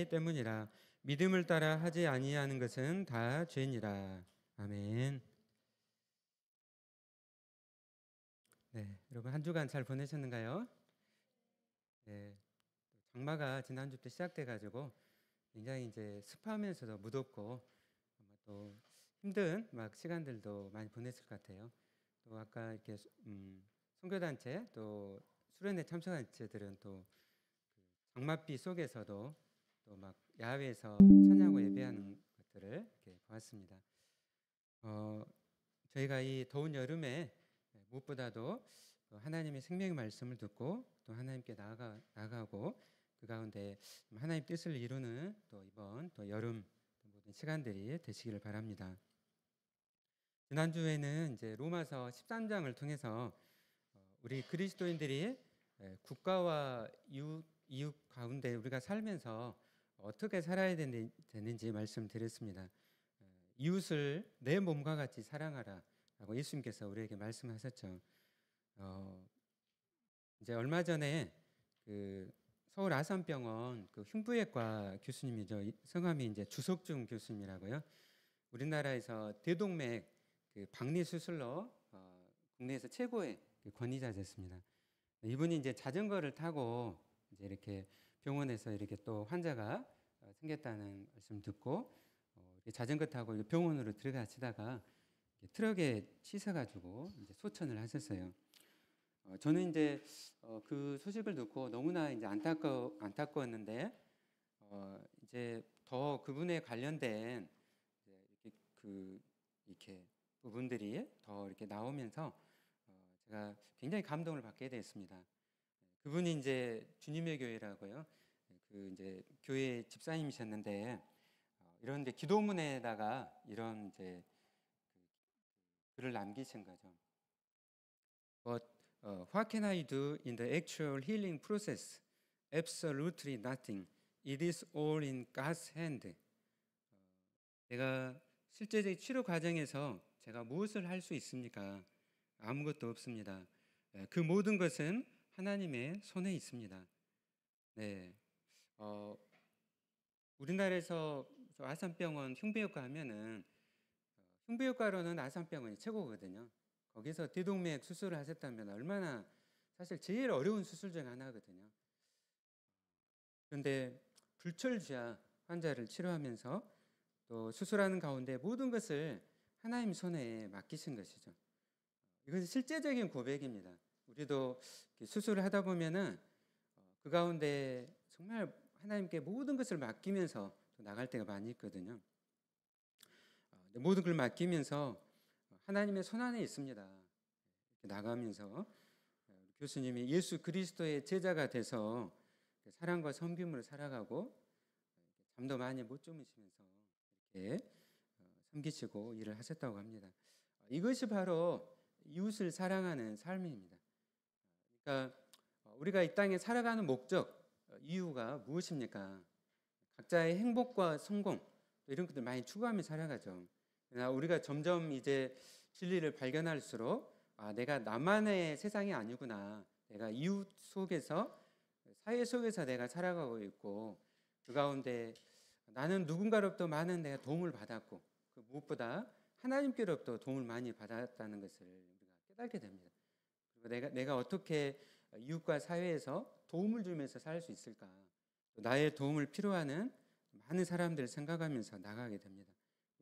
때문이라. 믿음을 따라 하지 아니하는 것은 다 죄니라. 아멘. 네, 여러분 한 주간 잘 보내셨는가요? 네, 장마가 지난주부터 시작돼가지고 굉장히 이제 습하면서도 무덥고 아마 또 힘든 막 시간들도 많이 보냈을 것 같아요. 또 아까 이렇게 선교단체 또 수련회 참석단체들은 또 장맛비 속에서도 또 막 야외에서 찬양하고 예배하는 것들을 이렇게 보았습니다. 저희가 이 더운 여름에 무엇보다도 하나님의 생명의 말씀을 듣고 또 하나님께 나아가고 그 가운데 하나님 뜻을 이루는 또 이번 또 여름 모든 시간들이 되시기를 바랍니다. 지난주에는 이제 로마서 13장을 통해서 우리 그리스도인들이 국가와 이웃 가운데 우리가 살면서 어떻게 살아야 되는지 말씀드렸습니다. 이웃을 내 몸과 같이 사랑하라 라고 예수님께서 우리에게 말씀하셨죠. 이제 얼마 전에 그 서울 아산병원 그 흉부외과 교수님이죠. 성함이 이제 주석중 교수님이라고요. 우리나라에서 대동맥 그 박리 수술로 국내에서 최고의 그 권위자셨습니다. 이분이 이제 자전거를 타고 이제 이렇게 병원에서 이렇게 또 환자가 생겼다는 말씀 듣고 자전거 타고 병원으로 들어가시다가 트럭에 치셔가지고 이제 소천을 하셨어요. 저는 이제 그 소식을 듣고 너무나 이제 안타까웠는데 이제 더 그분에 관련된 이렇게 부분들이 더 이렇게 나오면서 제가 굉장히 감동을 받게 됐습니다. 그분이 이제 주님의 교회라고요. 그 이제 교회 집사님이셨는데 이런 이제 기도문에다가 이런 이제 글을 남기신 거죠. But what can I do in the actual healing process? Absolutely nothing. It is all in God's hand. 내가 실제적 치료 과정에서 제가 무엇을 할 수 있습니까? 아무것도 없습니다. 그 모든 것은 하나님의 손에 있습니다. 네, 우리나라에서 아산병원 흉부외과 하면은 흉부외과로는 아산병원이 최고거든요. 거기서 대동맥 수술을 하셨다면 얼마나 사실 제일 어려운 수술 중 하나거든요. 그런데 불철주야 환자를 치료하면서 또 수술하는 가운데 모든 것을 하나님 손에 맡기신 것이죠. 이것은 실제적인 고백입니다. 우리도 수술을 하다 보면은 그 가운데 정말 하나님께 모든 것을 맡기면서 나갈 때가 많이 있거든요. 모든 걸 맡기면서 하나님의 손 안에 있습니다. 이렇게 나가면서 교수님이 예수 그리스도의 제자가 돼서 사랑과 섬김으로 살아가고 잠도 많이 못 주무시면서 이렇게 섬기시고 일을 하셨다고 합니다. 이것이 바로 이웃을 사랑하는 삶입니다. 그러니까 우리가 이 땅에 살아가는 목적, 이유가 무엇입니까? 각자의 행복과 성공 이런 것들 많이 추구하며 살아가죠. 그러나 우리가 점점 이제 진리를 발견할수록 내가 나만의 세상이 아니구나. 내가 이웃 속에서 사회 속에서 내가 살아가고 있고 그 가운데 나는 누군가로부터 많은 내가 도움을 받았고 그 무엇보다 하나님께로부터 도움을 많이 받았다는 것을 우리가 깨닫게 됩니다. 그리고 내가 어떻게 이웃과 사회에서 도움을 주면서 살 수 있을까? 나의 도움을 필요하는 많은 사람들을 생각하면서 나가게 됩니다.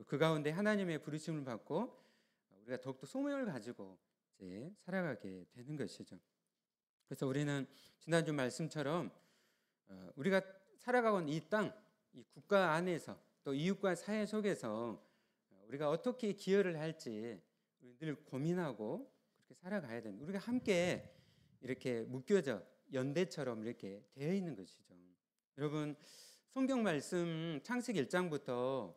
그 가운데 하나님의 부르심을 받고 우리가 더욱더 소명을 가지고 이제 살아가게 되는 것이죠. 그래서 우리는 지난주 말씀처럼 우리가 살아가고 있는 이 땅, 이 국가 안에서 또 이웃과 사회 속에서 우리가 어떻게 기여를 할지 늘 고민하고 그렇게 살아가야 됩니다. 우리가 함께 이렇게 묶여져 연대처럼 이렇게 되어 있는 것이죠. 여러분 성경 말씀 창세기 1장부터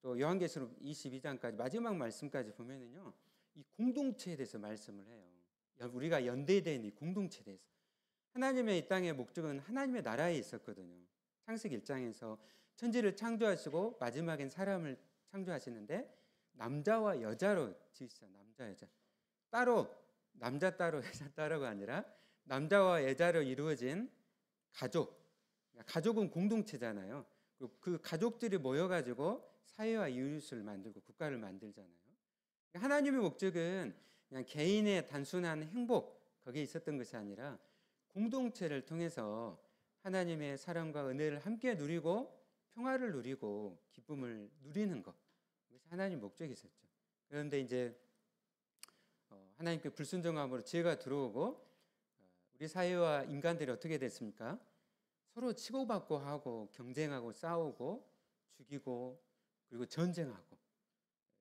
또 요한계시록 22장까지 마지막 말씀까지 보면은요 이 공동체에 대해서 말씀을 해요. 우리가 연대되어 있는 이 공동체에 대해서 하나님의 이 땅의 목적은 하나님의 나라에 있었거든요. 창세기 1장에서 천지를 창조하시고 마지막엔 사람을 창조하시는데 남자와 여자로 지으시죠. 남자 여자 따로 남자 따로 여자 따로가 아니라 남자와 여자로 이루어진 가족은 공동체잖아요. 그 가족들이 모여가지고 사회와 이웃을 만들고 국가를 만들잖아요. 하나님의 목적은 그냥 개인의 단순한 행복 거기에 있었던 것이 아니라 공동체를 통해서 하나님의 사랑과 은혜를 함께 누리고 평화를 누리고 기쁨을 누리는 것, 그것이 하나님의 목적이 있었죠. 그런데 이제 하나님께 불순종함으로 죄가 들어오고 우리 사회와 인간들이 어떻게 됐습니까? 서로 치고받고 하고 경쟁하고 싸우고 죽이고 그리고 전쟁하고,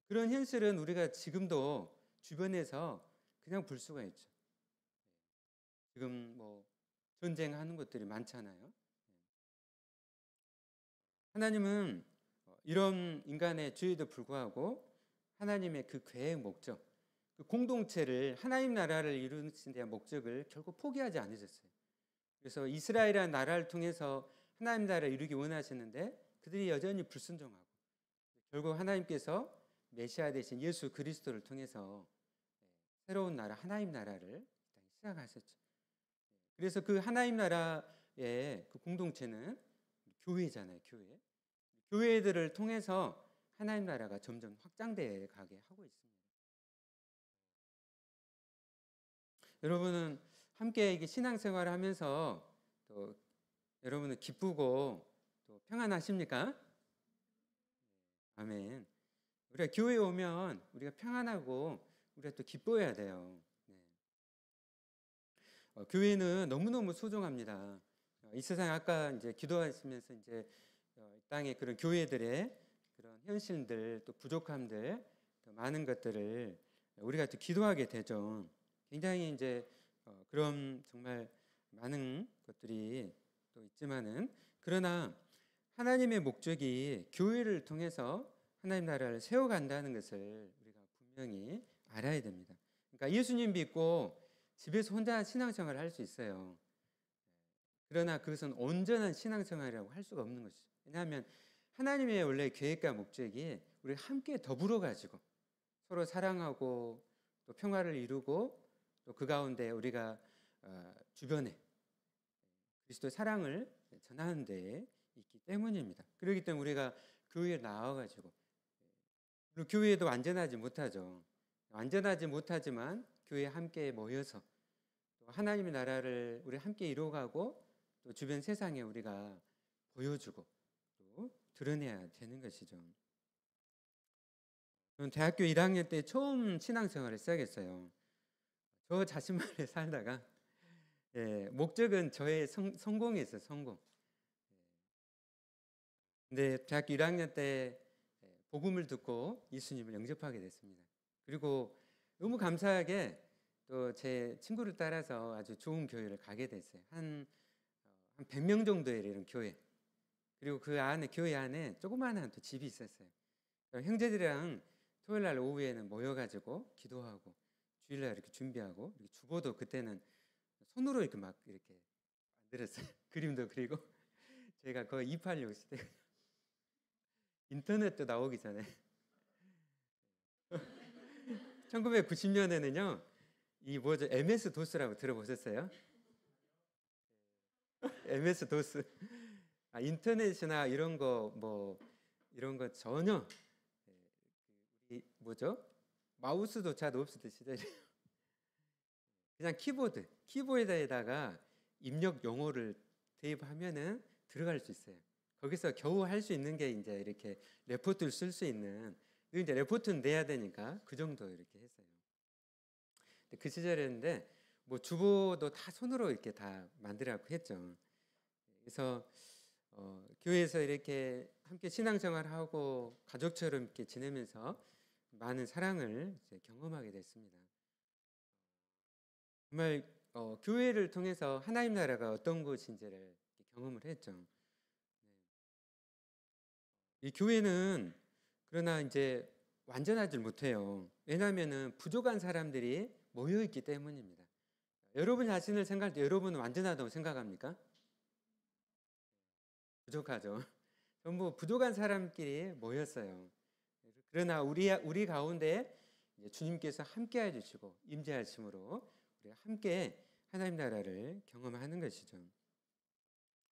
그런 현실은 우리가 지금도 주변에서 그냥 볼 수가 있죠. 지금 뭐 전쟁하는 것들이 많잖아요. 하나님은 이런 인간의 죄에도 불구하고 하나님의 그 계획 목적, 그 공동체를 하나님 나라를 이루신 데 목적을 결국 포기하지 않으셨어요. 그래서 이스라엘이라는 나라를 통해서 하나님 나라를 이루기 원하시는데 그들이 여전히 불순종하고 결국 하나님께서 메시아 되신 예수 그리스도를 통해서 새로운 나라, 하나님 나라를 시작하셨죠. 그래서 그 하나님 나라의 그 공동체는 교회잖아요. 교회들을 통해서 하나님 나라가 점점 확장돼 가게 하고 있습니다. 여러분은 함께 이게 신앙생활을 하면서 또 여러분은 기쁘고 또 평안하십니까? 아멘. 우리가 교회에 오면 우리가 평안하고 우리가 또 기뻐해야 돼요. 네. 교회는 너무너무 소중합니다. 이 세상 아까 이제 기도하시면서 이제 이 땅의 그런 교회들의 그런 현실들 또 부족함들 또 많은 것들을 우리가 또 기도하게 되죠. 굉장히 이제 그런 정말 많은 것들이 또 있지만은, 그러나 하나님의 목적이 교회를 통해서 하나님 나라를 세워간다는 것을 우리가 분명히 알아야 됩니다. 그러니까 예수님 믿고 집에서 혼자 신앙생활을 할 수 있어요. 그러나 그것은 온전한 신앙생활이라고 할 수가 없는 것이죠. 왜냐하면 하나님의 원래 계획과 목적이 우리 함께 더불어 가지고 서로 사랑하고 또 평화를 이루고 또 그 가운데 우리가 주변에 그리스도의 사랑을 전하는 데 있기 때문입니다. 그렇기 때문에 우리가 교회에 나와가지고, 교회에도 완전하지 못하죠. 완전하지 못하지만 교회에 함께 모여서 또 하나님의 나라를 우리 함께 이루어가고 또 주변 세상에 우리가 보여주고 또 드러내야 되는 것이죠. 저는 대학교 1학년 때 처음 신앙생활을 시작했어요. 저 자신만에 살다가 목적은 저의 성공이었어요. 성공. 근데 대학교 1학년 때 복음을 듣고 예수님을 영접하게 됐습니다. 그리고 너무 감사하게 또 제 친구를 따라서 아주 좋은 교회를 가게 됐어요. 한 100명 정도의 이런 교회. 그리고 그 안에 교회 안에 조그마한 또 집이 있었어요. 형제들이랑 토요일 날 오후에는 모여가지고 기도하고 주일날 이렇게 준비하고, 주보도 그때는 손으로 이렇게 막 이렇게 만들었어요. 그림도 그리고 제가 거의 286 시대 인터넷도 나오기 전에 1990년에는요 이 뭐죠, MS 도스라고 들어보셨어요? MS 도스. 인터넷이나 이런 거 뭐 이런 거 전혀 이 뭐죠, 마우스조차도 없었던 시절이에요. 그냥 키보드에다가 입력 용어를 대입하면은 들어갈 수 있어요. 거기서 겨우 할 수 있는 게 이제 이렇게 레포트를 쓸 수 있는, 이제 레포트는 내야 되니까 그 정도 이렇게 했어요. 그 시절이었는데 뭐 주보도 다 손으로 이렇게 다 만들라고 했죠. 그래서 교회에서 이렇게 함께 신앙생활하고 가족처럼 이렇게 지내면서 많은 사랑을 이제 경험하게 됐습니다. 정말 교회를 통해서 하나님 나라가 어떤 것인지를 경험을 했죠. 이 교회는 그러나 이제 완전하지 못해요. 왜냐하면은 부족한 사람들이 모여 있기 때문입니다. 여러분 자신을 생각할 때 여러분은 완전하다고 생각합니까? 부족하죠. 전부 부족한 사람끼리 모였어요. 그러나 우리 가운데 주님께서 함께 해주시고 임재하심으로 우리가 함께 하나님 나라를 경험하는 것이죠.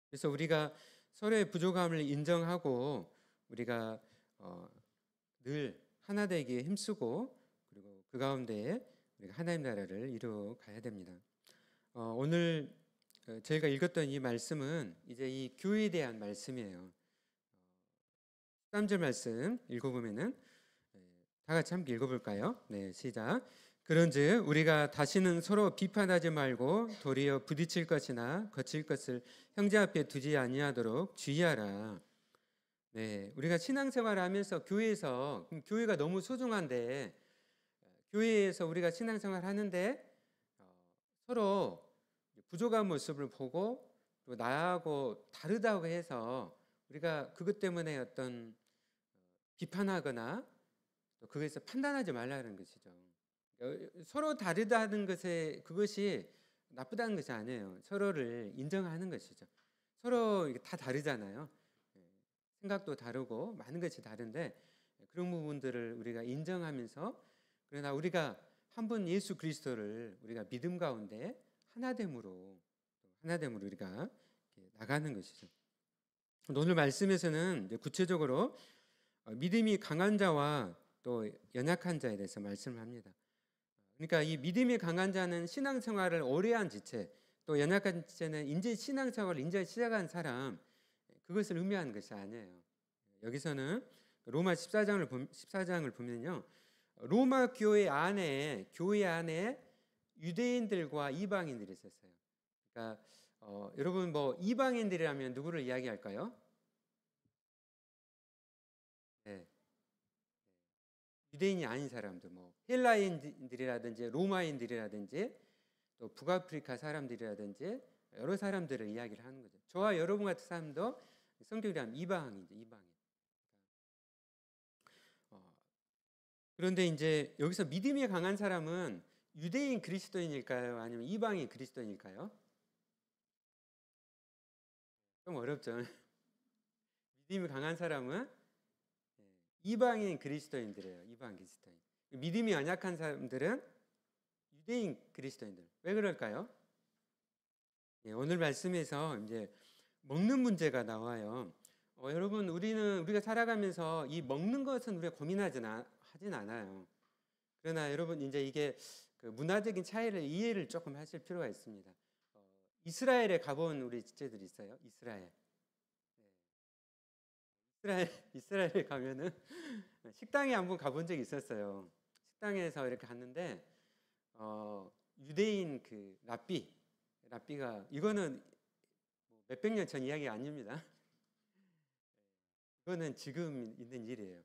그래서 우리가 서로의 부족함을 인정하고 우리가 늘 하나 되기에 힘쓰고 그리고 그 가운데 우리가 하나님 나라를 이루어 가야 됩니다. 오늘 저희가 읽었던 이 말씀은 이제 이 교회에 대한 말씀이에요. 13절 말씀 읽어보면은 다 같이 함께 읽어볼까요? 네, 시작. 그런즉 우리가 다시는 서로 비판하지 말고 도리어 부딪힐 것이나 거칠 것을 형제 앞에 두지 아니하도록 주의하라. 네, 우리가 신앙생활을 하면서 교회에서 교회가 너무 소중한데 교회에서 우리가 신앙생활 하는데 서로 부족한 모습을 보고 또 나하고 다르다고 해서 우리가 그것 때문에 어떤 비판하거나 또 그것에서 판단하지 말라는 것이죠. 서로 다르다는 것에 그것이 나쁘다는 것이 아니에요. 서로를 인정하는 것이죠. 서로 다 다르잖아요. 생각도 다르고 많은 것이 다른데 그런 부분들을 우리가 인정하면서 그러나 우리가 한 분 예수 그리스도를 우리가 믿음 가운데 하나됨으로 우리가 나가는 것이죠. 오늘 말씀에서는 이제 구체적으로 믿음이 강한 자와 또 연약한 자에 대해서 말씀을 합니다. 그러니까 이 믿음이 강한 자는 신앙생활을 오래 한 지체, 또 연약한 지체는 이제 신앙생활을 이제 시작한 사람, 그것을 의미하는 것이 아니에요. 여기서는 로마 14장을 보면요, 로마 교회 안에 유대인들과 이방인들이 있었어요. 그러니까 여러분 뭐 이방인들이라면 누구를 이야기할까요? 네. 유대인이 아닌 사람들, 뭐 헬라인들이라든지 로마인들이라든지 또 북아프리카 사람들이라든지 여러 사람들을 이야기를 하는 거죠. 저와 여러분 같은 사람도 성경이 하면 이방인이죠, 이방인. 그런데 이제 여기서 믿음이 강한 사람은 유대인 그리스도인일까요? 아니면 이방인 그리스도인일까요? 좀 어렵죠. 믿음이 강한 사람은 이방인 그리스도인들이에요. 이방인 그리스도인. 믿음이 연약한 사람들은 유대인 그리스도인들. 왜 그럴까요? 오늘 말씀에서 이제 먹는 문제가 나와요. 여러분 우리가 살아가면서 이 먹는 것은 우리가 고민하진 않아요. 그러나 여러분 이제 이게 그 문화적인 차이를 이해를 조금 하실 필요가 있습니다. 이스라엘에 가본 우리 지체들이 있어요. 이스라엘에 가면은 식당에 한번 가본 적이 있었어요. 식당에서 이렇게 갔는데 유대인 그 랍비가 이거는 몇백 년 전 이야기가 아닙니다. 이거는 지금 있는 일이에요.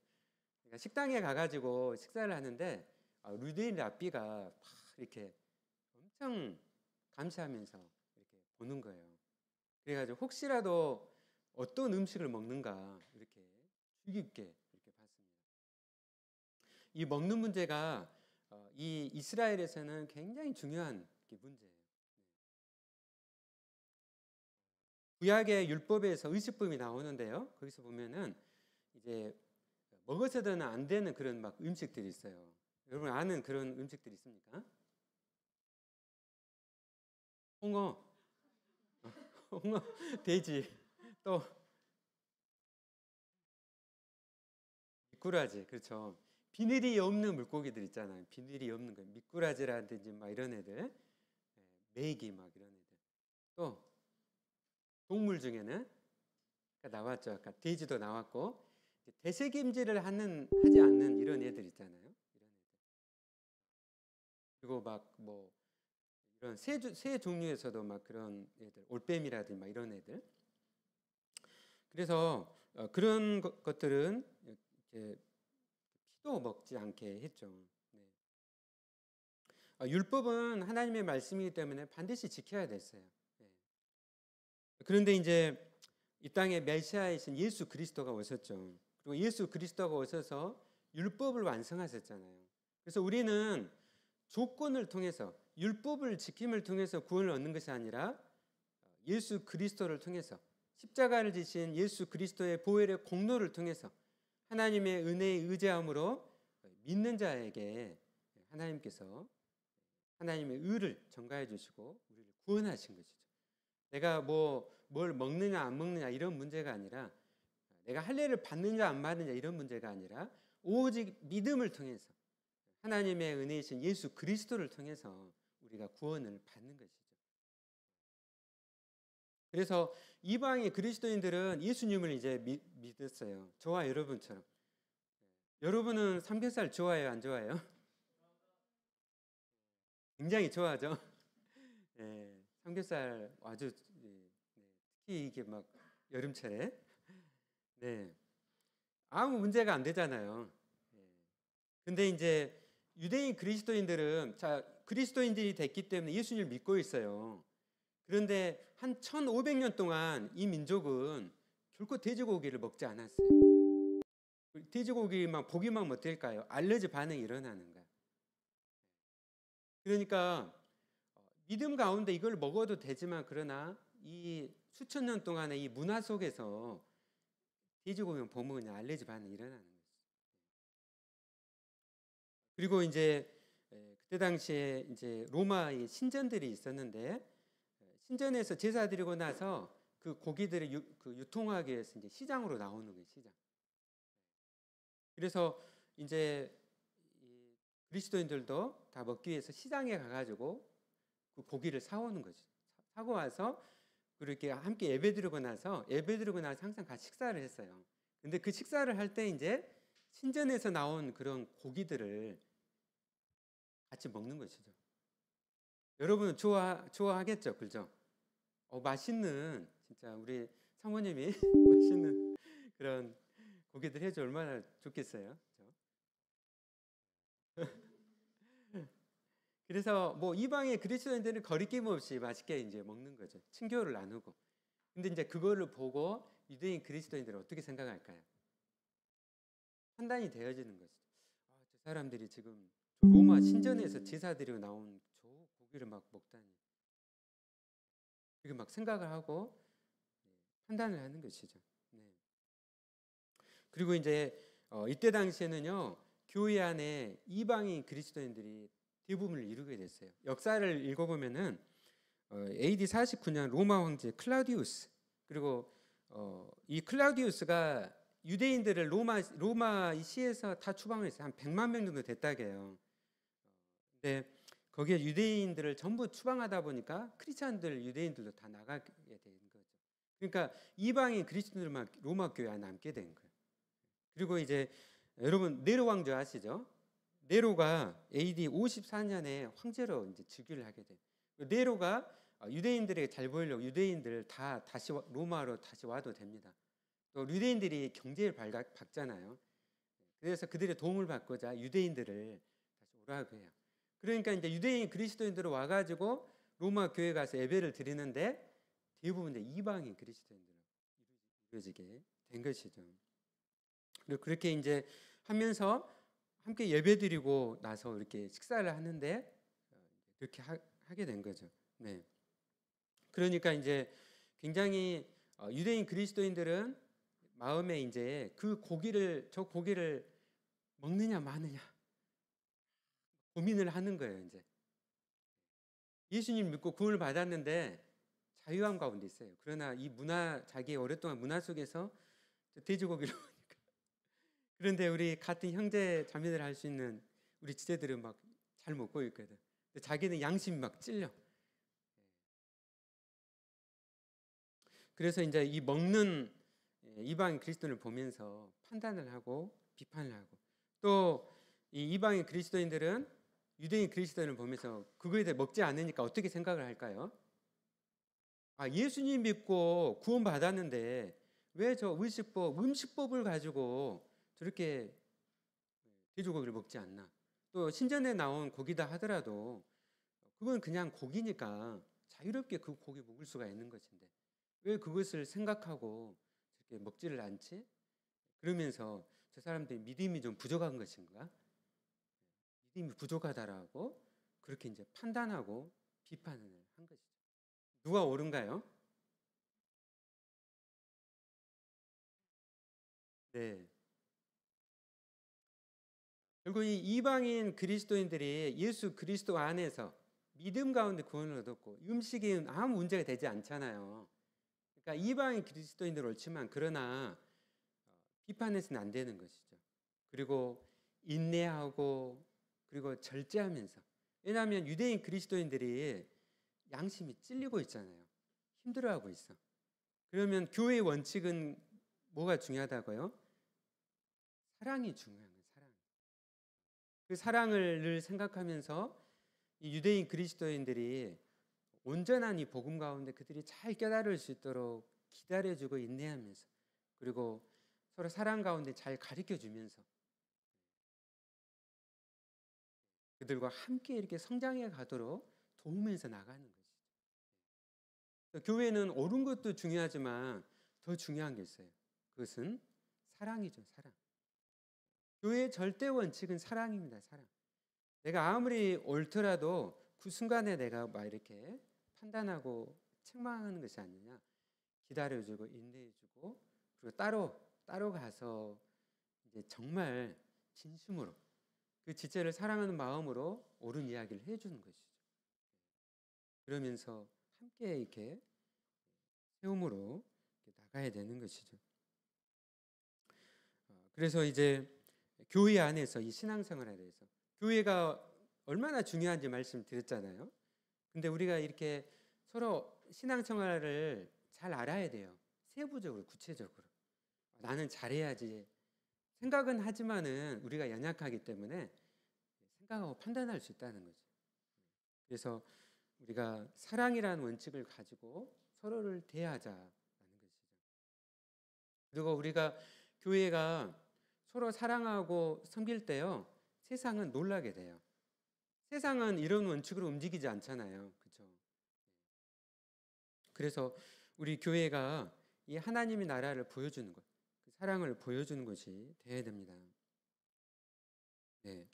그러니까 식당에 가가지고 식사를 하는데 유대인 랍비가 막 이렇게 엄청 감시하면서 이렇게 보는 거예요. 그래가지고 혹시라도 어떤 음식을 먹는가 이렇게 주의 깊게 이렇게 봤습니다. 이 먹는 문제가 이 이스라엘에서는 굉장히 중요한 문제예요. 구약의 율법에서 의식품이 나오는데요. 거기서 보면은 이제 먹어서는 안 되는 그런 막 음식들이 있어요. 여러분 아는 그런 음식들이 있습니까? 홍어, 돼지, 또 미꾸라지, 그렇죠. 비늘이 없는 물고기들 있잖아요. 비늘이 없는 거, 미꾸라지라든지 막 이런 애들, 메기 막 이런 애들. 또 동물 중에는 나왔죠. 아까 돼지도 나왔고 되새김질을 하지 않는 이런 애들 있잖아요. 이런 애들. 그리고 막 뭐 이런 새 종류에서도 막 그런 애들, 올빼미라든지 막 이런 애들. 그래서 그런 것들은 이렇게 피도 먹지 않게 했죠. 네. 율법은 하나님의 말씀이기 때문에 반드시 지켜야 됐어요. 네. 그런데 이제 이 땅에 메시아이신 예수 그리스도가 오셨죠. 그리고 예수 그리스도가 오셔서 율법을 완성하셨잖아요. 그래서 우리는 조건을 통해서 율법을 지킴을 통해서 구원을 얻는 것이 아니라 예수 그리스도를 통해서 십자가를 지신 예수 그리스도의 보혈의 공로를 통해서 하나님의 은혜에 의지함으로 믿는 자에게 하나님께서 하나님의 의를 전가해 주시고 우리를 구원하신 것이죠. 내가 뭐 뭘 먹느냐 안 먹느냐 이런 문제가 아니라, 내가 할례를 받느냐 안 받느냐 이런 문제가 아니라, 오직 믿음을 통해서 하나님의 은혜이신 예수 그리스도를 통해서 우리가 구원을 받는 것이죠. 그래서 이방의 그리스도인들은 예수님을 이제 믿었어요. 저와 여러분처럼. 여러분은 삼겹살 좋아해요, 안 좋아해요? 굉장히 좋아하죠. 예, 삼겹살 아주, 특히 이게 막 여름철에, 네, 아무 문제가 안 되잖아요. 근데 이제 유대인 그리스도인들은, 자, 그리스도인들이 됐기 때문에 예수님을 믿고 있어요. 그런데 한 1500년 동안 이 민족은 결코 돼지고기를 먹지 않았어요. 돼지고기만 보기만 못할까요? 알러지 반응이 일어나는 거야. 그러니까 믿음 가운데 이걸 먹어도 되지만, 그러나 이 수천 년 동안의 이 문화 속에서 돼지고기만 보면 그냥 알러지 반응이 일어나는 거죠. 그리고 이제 그때 당시에 이제 로마의 신전들이 있었는데, 신전에서 제사 드리고 나서 그 고기들을 유통하기 위해서 이제 시장으로 나오는 거예요, 시장. 그래서 이제 이 그리스도인들도 다 먹기 위해서 시장에 가가지고 그 고기를 사오는 거죠. 사고 와서 그렇게 함께 예배드리고 나서 항상 같이 식사를 했어요. 근데 그 식사를 할 때 이제 신전에서 나온 그런 고기들을 같이 먹는 것이죠. 여러분은 좋아하겠죠, 그죠? 맛있는, 진짜 우리 사모님이 맛있는 그런 고기들 해줘 얼마나 좋겠어요. 그래서 뭐 이방의 그리스도인들은 거리낌 없이 맛있게 이제 먹는 거죠. 친교를 나누고. 근데 이제 그거를 보고 유대인 그리스도인들은 어떻게 생각할까요? 판단이 되어지는 것이죠. 저 사람들이 지금 로마 신전에서 제사 드리고 나온 저 고기를 막 먹다니. 이렇게 막 생각을 하고 판단을 하는 것이죠. 네. 그리고 이제 이때 당시에는요, 교회 안에 이방인 그리스도인들이 대부분을 이루게 됐어요. 역사를 읽어보면은 AD 49년 로마 황제 클라우디우스, 그리고 이 클라우디우스가 유대인들을 로마 시에서 다 추방했어요. 한 100만 명 정도 됐다고 해요. 근데 거기에 유대인들을 전부 추방하다 보니까 크리스찬들, 유대인들도 다 나가게 된 거죠. 그러니까 이방인 그리스도인들만 로마 교회에 남게 된 거예요. 그리고 이제 여러분 네로 왕조 아시죠? 네로가 AD 54년에 황제로 이제 즉위를 하게 돼요. 네로가 유대인들에게 잘 보이려고 유대인들 다 다시 로마로 다시 와도 됩니다. 또 유대인들이 경제를 받잖아요. 그래서 그들의 도움을 받고자 유대인들을 다시 오라고 해요. 그러니까 이제 유대인 그리스도인들은 와가지고 로마 교회 가서 예배를 드리는데 대부분 이제 이방인 그리스도인들로 이루어지게 된 것이죠. 그리고 그렇게 이제 하면서 함께 예배드리고 나서 이렇게 식사를 하는데 그렇게 하게 된 거죠. 네. 그러니까 이제 굉장히 유대인 그리스도인들은 마음에 이제 저 고기를 먹느냐 마느냐 고민을 하는 거예요. 이제 예수님 믿고 구원을 받았는데 자유함 가운데 있어요. 그러나 이 자기의 오랫동안 문화 속에서 돼지고기를 먹으니까. 그런데 우리 같은 형제 자매들 할 수 있는 우리 지체들은 막 잘 먹고 있거든. 근데 자기는 양심이 막 찔려. 그래서 이제 이 먹는 이방인 그리스도인을 보면서 판단을 하고 비판을 하고, 또 이 이방인 그리스도인들은 유대인 그리스도인을 보면서 그거에 대해 먹지 않으니까 어떻게 생각을 할까요? 예수님 믿고 구원 받았는데 왜 저 음식법을 가지고 저렇게 돼지고기를 먹지 않나? 또 신전에 나온 고기다 하더라도 그건 그냥 고기니까 자유롭게 그 고기 먹을 수가 있는 것인데 왜 그것을 생각하고 저렇게 먹지를 않지? 그러면서 저 사람들이 믿음이 좀 부족한 것인가? 믿음이 부족하다라고 그렇게 이제 판단하고 비판을 한 것이죠. 누가 옳은가요? 네. 결국 이 이방인 그리스도인들이 예수 그리스도 안에서 믿음 가운데 구원을 얻었고 음식이 아무 문제가 되지 않잖아요. 그러니까 이방인 그리스도인들 옳지만 그러나 비판해서는 안 되는 것이죠. 그리고 인내하고 그리고 절제하면서, 왜냐하면 유대인 그리스도인들이 양심이 찔리고 있잖아요. 힘들어하고 있어. 그러면 교회의 원칙은 뭐가 중요하다고요? 사랑이 중요한 거예요. 사랑. 그 사랑을 늘 생각하면서 이 유대인 그리스도인들이 온전한 이 복음 가운데 그들이 잘 깨달을 수 있도록 기다려주고 인내하면서, 그리고 서로 사랑 가운데 잘 가르쳐주면서 그들과 함께 이렇게 성장해 가도록 도우면서 나가는 것이죠. 교회는 옳은 것도 중요하지만 더 중요한 게 있어요. 그것은 사랑이죠. 사랑. 교회의 절대 원칙은 사랑입니다. 사랑. 내가 아무리 옳더라도 그 순간에 내가 막 이렇게 판단하고 책망하는 것이 아니냐. 기다려주고 인내해주고, 그리고 따로 가서 이제 정말 진심으로 그 지체를 사랑하는 마음으로 옳은 이야기를 해주는 것이죠. 그러면서 함께 이렇게 세움으로 나가야 되는 것이죠. 그래서 이제 교회 안에서 이 신앙생활에 대해서, 교회가 얼마나 중요한지 말씀드렸잖아요. 근데 우리가 이렇게 서로 신앙생활을 잘 알아야 돼요. 세부적으로, 구체적으로. 나는 잘해야지 생각은 하지만은 우리가 연약하기 때문에 생각하고 판단할 수 있다는 거죠. 그래서 우리가 사랑이라는 원칙을 가지고 서로를 대하자라는 것이죠. 그리고 우리가 교회가 서로 사랑하고 섬길 때요, 세상은 놀라게 돼요. 세상은 이런 원칙으로 움직이지 않잖아요. 그렇죠? 그래서 우리 교회가 이 하나님의 나라를 보여주는 것, 그 사랑을 보여주는 것이 되어야 됩니다. 네.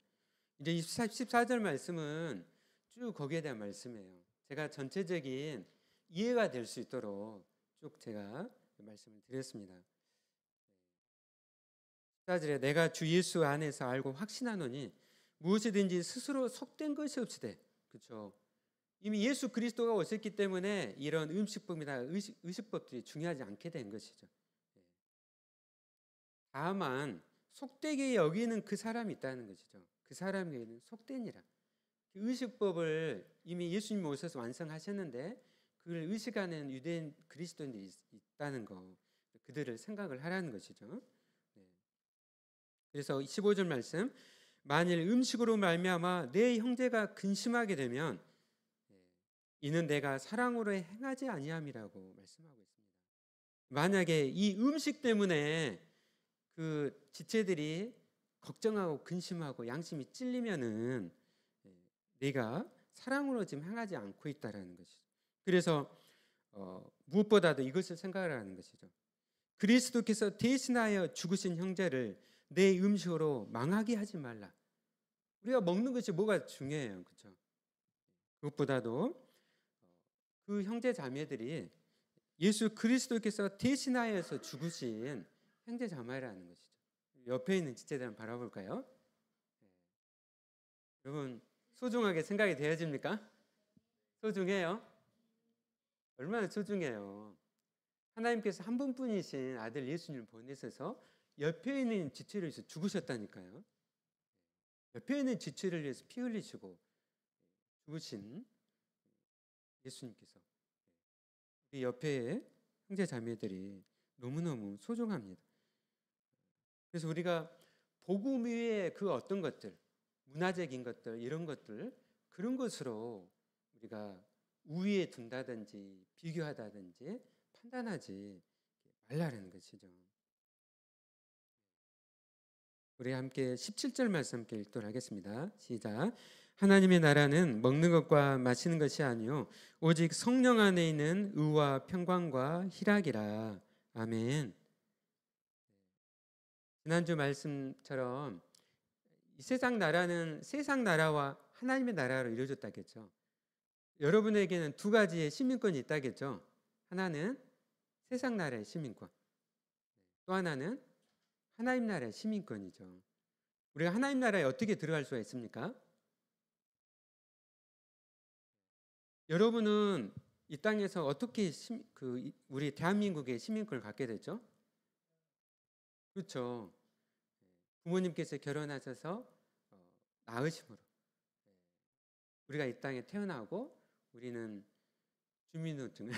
이제 14절 말씀은 쭉 거기에 대한 말씀이에요. 제가 전체적인 이해가 될 수 있도록 쭉 제가 말씀을 드렸습니다. 14절에 내가 주 예수 안에서 알고 확신하노니 무엇이든지 스스로 속된 것이 없으되, 그렇죠? 이미 예수 그리스도가 오셨기 때문에 이런 음식법이나 의식법들이 중요하지 않게 된 것이죠. 다만 속되게 여기는 그 사람이 있다는 것이죠. 그 사람에게는 속되니라. 그 의식법을 이미 예수님이 오셔서 완성하셨는데 그걸 의식하는 유대인 그리스도인들이 있다는 거, 그들을 생각을 하라는 것이죠. 그래서 15절 말씀, 만일 음식으로 말미암아 내 형제가 근심하게 되면 이는 내가 사랑으로 행하지 아니함이라고 말씀하고 있습니다. 만약에 이 음식 때문에 그 지체들이 걱정하고 근심하고 양심이 찔리면은 내가 사랑으로 지금 행하지 않고 있다라는 것이죠. 그래서 무엇보다도 이것을 생각하라는 것이죠. 그리스도께서 대신하여 죽으신 형제를 내 음식으로 망하게 하지 말라. 우리가 먹는 것이 뭐가 중요해요, 그렇죠? 그것보다도 그 형제 자매들이 예수 그리스도께서 대신하여서 죽으신 형제 자매라는 것이죠. 옆에 있는 지체들 한번 바라볼까요? 여러분 소중하게 생각이 되어집니까? 소중해요? 얼마나 소중해요. 하나님께서 한 분뿐이신 아들 예수님을 보내셔서 옆에 있는 지체를 위해서 죽으셨다니까요. 옆에 있는 지체를 위해서 피 흘리시고 죽으신 예수님께서 우리 옆에 형제 자매들이 너무너무 소중합니다. 그래서 우리가 복음 위에 그 어떤 것들, 문화적인 것들, 이런 것들, 그런 것으로 우리가 우위에 둔다든지 비교하다든지 판단하지 말라는 것이죠. 우리 함께 17절 말씀 함께 읽도록 하겠습니다. 시작. 하나님의 나라는 먹는 것과 마시는 것이 아니요 오직 성령 안에 있는 의와 평강과 희락이라. 아멘. 지난주 말씀처럼 이 세상 나라는 세상 나라와 하나님의 나라로 이루어졌다겠죠. 여러분에게는 두 가지의 시민권이 있다겠죠. 하나는 세상 나라의 시민권, 또 하나는 하나님 나라의 시민권이죠. 우리가 하나님 나라에 어떻게 들어갈 수가 있습니까? 여러분은 이 땅에서 어떻게 우리 대한민국의 시민권을 갖게 됐죠? 그렇죠. 부모님께서 결혼하셔서 낳으심으로 우리가 이 땅에 태어나고 우리는 주민등록증을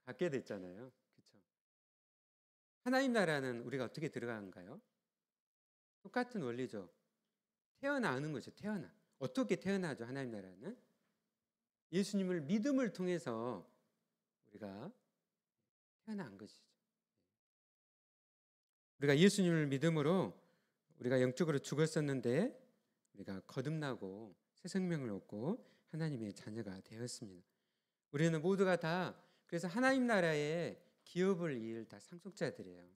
갖게 됐잖아요. 그렇죠. 하나님 나라는 우리가 어떻게 들어가는가요? 똑같은 원리죠. 태어나는 거죠. 어떻게 태어나죠? 하나님 나라는 예수님을 믿음을 통해서 우리가 태어난 것이죠. 우리가 예수님을 믿음으로 우리가 영적으로 죽었었는데 우리가 거듭나고 새 생명을 얻고 하나님의 자녀가 되었습니다. 우리는 모두가 다 그래서 하나님 나라의 기업을 이을 다 상속자들이에요.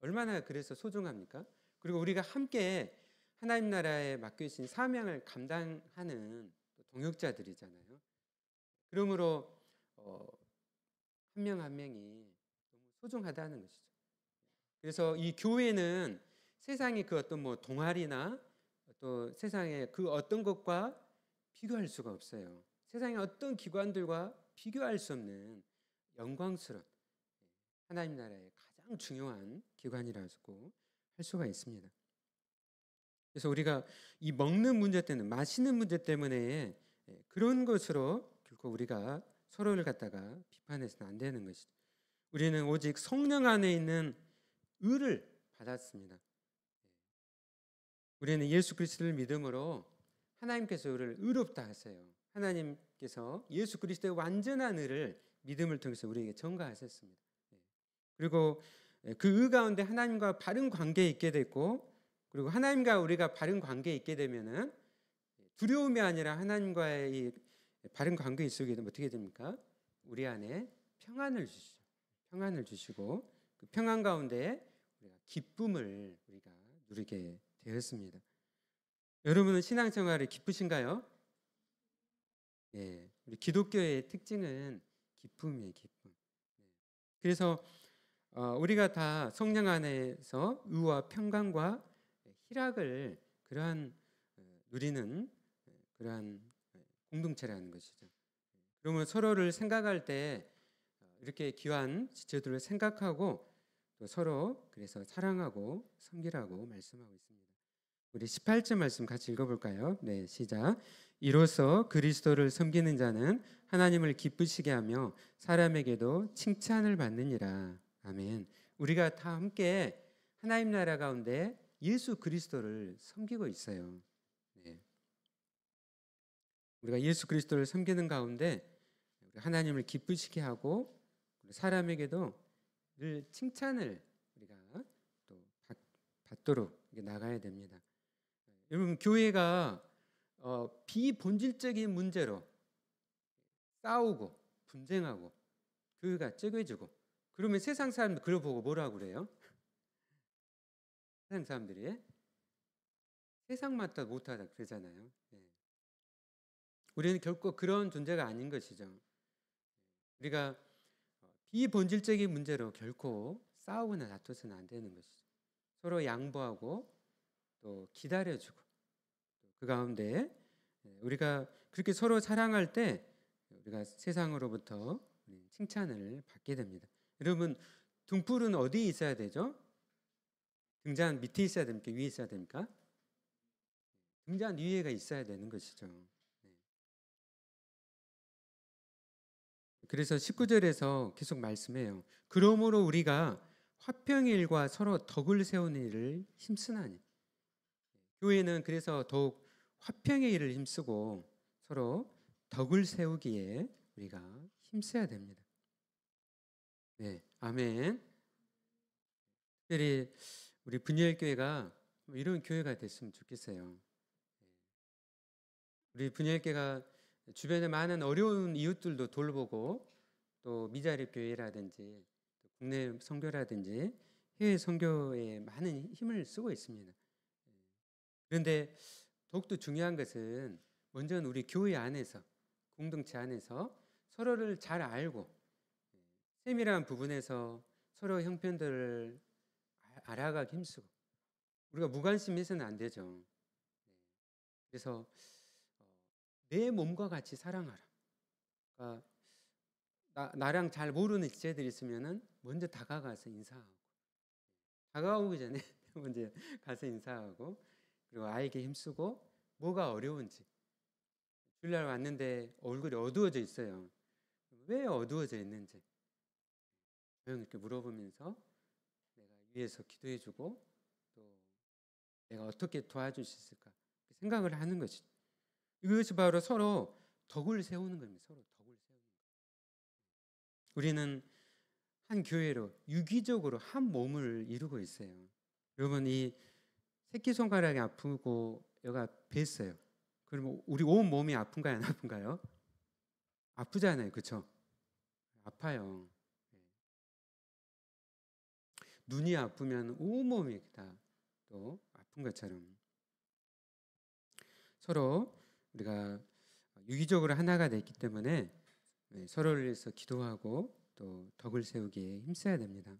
얼마나 그래서 소중합니까? 그리고 우리가 함께 하나님 나라에 맡겨주신 사명을 감당하는 동역자들이잖아요. 그러므로 한 명 한 명이 너무 소중하다는 것이죠. 그래서 이 교회는 세상의 그 어떤 동아리나 또 세상의 그 어떤 것과 비교할 수가 없어요. 세상의 어떤 기관들과 비교할 수 없는 영광스러운 하나님 나라의 가장 중요한 기관이라고 할 수가 있습니다. 그래서 우리가 이 먹는 문제 때문에 마시는 문제 때문에 그런 것으로 결코 우리가 서로를 갖다가 비판해서는 안 되는 것이죠. 우리는 오직 성령 안에 있는 의를 받았습니다. 우리는 예수 그리스도를 믿음으로 하나님께서 우리를 의롭다 하세요. 하나님께서 예수 그리스도의 완전한 의를 믿음을 통해서 우리에게 전가하셨습니다. 그리고 그 의 가운데 하나님과 바른 관계에 있게 됐고, 그리고 하나님과 우리가 바른 관계에 있게 되면은 두려움이 아니라 하나님과의 이 바른 관계 속에 어떻게 됩니까? 우리 안에 평안을 주시죠. 평안을 주시고 그 평안 가운데 우리가 기쁨을 우리가 누리게 되었습니다. 여러분은 신앙생활이 기쁘신가요? 예, 우리 기독교의 특징은 기쁨이에요, 기쁨. 그래서 우리가 다 성령 안에서 의와 평강과 희락을 누리는 그러한 공동체라는 것이죠. 그러면 서로를 생각할 때 이렇게 귀한 지체들을 생각하고 또 서로 그래서 사랑하고 섬기라고 말씀하고 있습니다. 우리 18절 말씀 같이 읽어볼까요? 네, 시작. 이로써 그리스도를 섬기는 자는 하나님을 기쁘시게 하며 사람에게도 칭찬을 받느니라. 아멘. 우리가 다 함께 하나님 나라 가운데 예수 그리스도를 섬기고 있어요. 네. 우리가 예수 그리스도를 섬기는 가운데 하나님을 기쁘시게 하고 사람에게도 늘 칭찬을 우리가 또 받도록 나가야 됩니다. 여러분, 교회가 비본질적인 문제로 싸우고 분쟁하고 교회가 쪼개지고 그러면 세상 사람들 그걸 보고 뭐라고 그래요? 세상 사람들이 세상 맞다 못하다 그러잖아요. 우리는 결코 그런 존재가 아닌 것이죠. 우리가 비본질적인 문제로 결코 싸우거나 다투서는 안 되는 것이죠. 서로 양보하고 또 기다려주고 그 가운데 우리가 그렇게 서로 사랑할 때 우리가 세상으로부터 칭찬을 받게 됩니다. 여러분, 등불은 어디에 있어야 되죠? 등잔 밑에 있어야 됩니까? 위에 있어야 됩니까? 등잔 위에가 있어야 되는 것이죠. 그래서 19절에서 계속 말씀해요. 그러므로 우리가 화평의 일과 서로 덕을 세우는 일을 힘쓰나니. 교회는 그래서 더욱 화평의 일을 힘쓰고 서로 덕을 세우기에 우리가 힘써야 됩니다. 네, 아멘. 특별히 우리 분열교회가 이런 교회가 됐으면 좋겠어요. 우리 분열교회가 주변에 많은 어려운 이웃들도 돌보고 또 미자립 교회라든지 국내 선교라든지 해외 선교에 많은 힘을 쓰고 있습니다. 그런데 더욱더 중요한 것은 먼저는 우리 교회 안에서 공동체 안에서 서로를 잘 알고 세밀한 부분에서 서로 형편들을 알아가기 힘쓰고 우리가 무관심해서는 안 되죠. 그래서 내 몸과 같이 사랑하라. 그러니까 나랑 잘 모르는 지체들이 있으면은 먼저 다가가서 인사하고, 다가오기 전에 먼저 가서 인사하고, 그리고 알게 힘쓰고, 뭐가 어려운지. 주일날 왔는데 얼굴이 어두워져 있어요. 왜 어두워져 있는지 조용히 이렇게 물어보면서 내가 위에서 기도해주고, 또 내가 어떻게 도와줄 수 있을까 생각을 하는 것이, 이것이 바로 서로 덕을 세우는 겁니다. 서로 덕을 세우는 것. 우리는 한 교회로 유기적으로 한 몸을 이루고 있어요. 여러분, 이 새끼손가락이 아프고 여가 뱄어요. 그러면 우리 온 몸이 아픈가요, 안 아픈가요? 아프잖아요, 그렇죠? 아파요. 눈이 아프면 온몸이 다 또 아픈 것처럼 서로 우리가 유기적으로 하나가 됐기 때문에 서로를 위해서 기도하고 또 덕을 세우기에 힘써야 됩니다.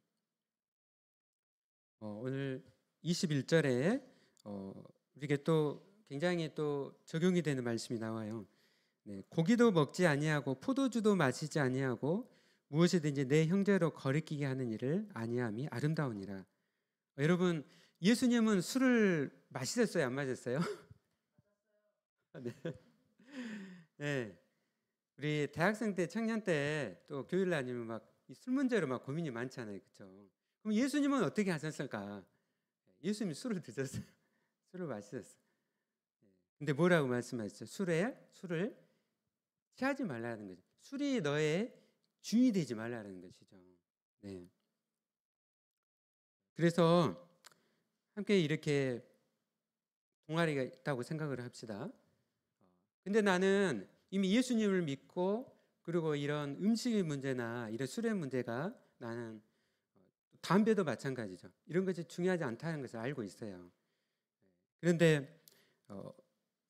오늘 21절에 우리에게 또 굉장히 또 적용이 되는 말씀이 나와요. 고기도 먹지 아니하고 포도주도 마시지 아니하고 무엇이든지 내 형제로 거리끼게 하는 일을 아니함이 아름다우니라. 여러분, 예수님은 술을 마시셨어요, 안 마셨어요? 네. 네. 우리 대학생 때, 청년 때 또 교일날 아니면 막 술 문제로 막 고민이 많잖아요, 그렇죠? 그럼 예수님은 어떻게 하셨을까? 예수님이 술을 드셨어요. 술을 마셨어요. 근데 뭐라고 말씀하셨죠? 술을 취하지 말라는 거죠. 술이 너의 주인이 되지 말라는 것이죠. 네. 그래서 함께 이렇게 동아리가 있다고 생각을 합시다. 근데 나는 이미 예수님을 믿고, 그리고 이런 음식의 문제나 이런 술의 문제가, 나는 담배도 마찬가지죠. 이런 것이 중요하지 않다는 것을 알고 있어요. 그런데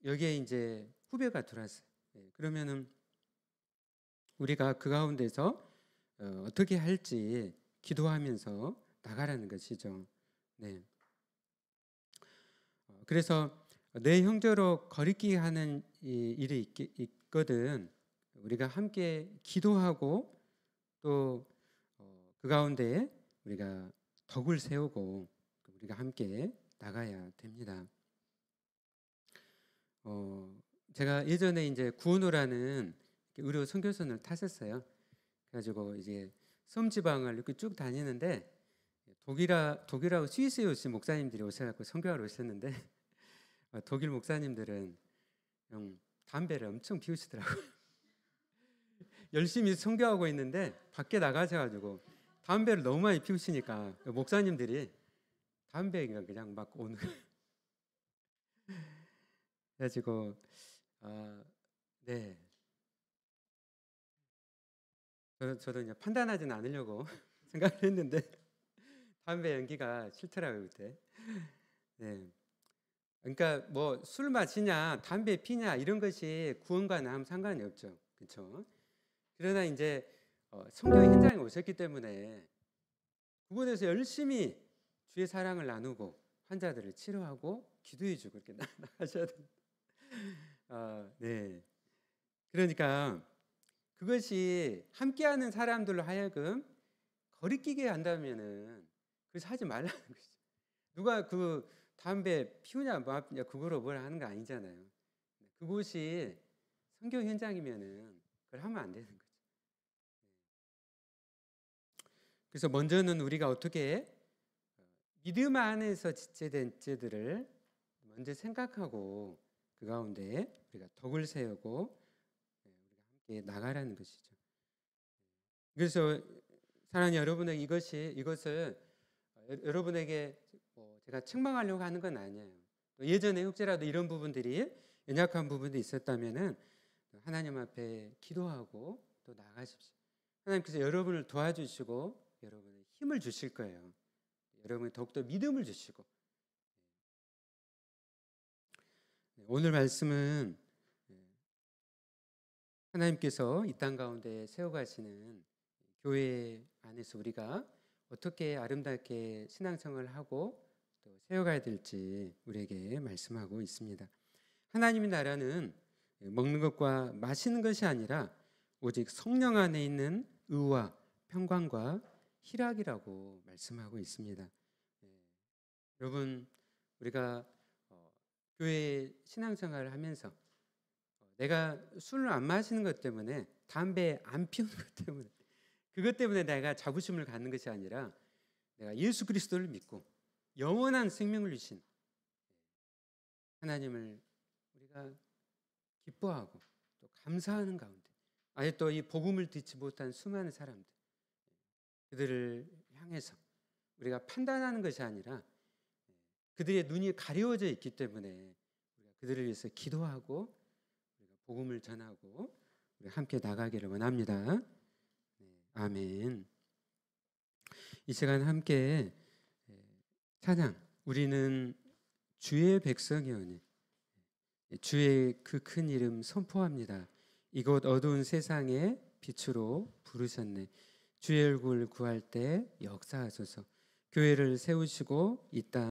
여기에 이제 후배가 들어왔어요. 그러면은 우리가 그 가운데서 어떻게 할지 기도하면서 나가라는 것이죠. 네. 그래서 내 형제로 거리끼게 하는 일이 있거든. 우리가 함께 기도하고 또 그 가운데 우리가 덕을 세우고 우리가 함께 나가야 됩니다. 제가 예전에 이제 구원호라는 의료 선교선을 탔었어요. 그래가지고 이제 섬지방을 이렇게 쭉 다니는데 독일하고 스위스에 오신 목사님들이 오셔갖고 선교하러 오셨는데 독일 목사님들은 담배를 엄청 피우시더라고요. 열심히 선교하고 있는데 밖에 나가셔가지고 담배를 너무 많이 피우시니까 목사님들이 담배가 그냥 막 오는 그래가지고 네, 저도 이제 판단하지는 않으려고 생각을 했는데 담배 연기가 싫더라고요 그때. 네. 그러니까 뭐 술 마시냐 담배 피냐 이런 것이 구원과는 아무 상관이 없죠, 그렇죠? 그러나 이제 성경 현장에 오셨기 때문에 그곳에서 열심히 주의 사랑을 나누고 환자들을 치료하고 기도해주고 이렇게 나가셔야 됩니다. 네. 그러니까 그것이 함께하는 사람들로 하여금 거리끼게 한다면은 그래서 하지 말라는 것이죠. 누가 그 담배 피우냐 마냐 그거로 뭘 하는 거 아니잖아요. 그곳이 성경 현장이면은 그걸 하면 안 되는 거죠. 그래서 먼저는 우리가 어떻게 믿음 안에서 지체된 죄들을 먼저 생각하고 그 가운데 우리가 덕을 세우고 우리가 함께 나가라는 것이죠. 그래서 사랑하는 여러분에게 이것을 여러분에게 제가 책망하려고 하는 건 아니에요. 예전에 혹시라도 이런 부분들이 연약한 부분도 있었다면은 하나님 앞에 기도하고 또 나가십시오. 하나님께서 여러분을 도와주시고 여러분의 힘을 주실 거예요. 여러분이 더욱더 믿음을 주시고. 오늘 말씀은 하나님께서 이 땅 가운데 세워가시는 교회 안에서 우리가 어떻게 아름답게 신앙생활을 하고 또 세워가야 될지 우리에게 말씀하고 있습니다. 하나님의 나라는 먹는 것과 마시는 것이 아니라 오직 성령 안에 있는 의와 평강과 희락이라고 말씀하고 있습니다. 여러분, 우리가 교회 신앙생활을 하면서 내가 술을 안 마시는 것 때문에, 담배 안 피우는 것 때문에, 그것 때문에 내가 자부심을 갖는 것이 아니라 내가 예수 그리스도를 믿고 영원한 생명을 주신 하나님을 우리가 기뻐하고 또 감사하는 가운데, 아예 또 이 복음을 듣지 못한 수많은 사람들, 그들을 향해서 우리가 판단하는 것이 아니라 그들의 눈이 가려워져 있기 때문에 우리가 그들을 위해서 기도하고 우리가 복음을 전하고 우리 함께 나가기를 원합니다. 아멘. 이 시간 함께 찬양, 우리는 주의 백성이오니 주의 그 큰 이름 선포합니다. 이곳 어두운 세상에 빛으로 부르셨네. 주의 얼굴 구할 때 역사하소서. 교회를 세우시고 이 땅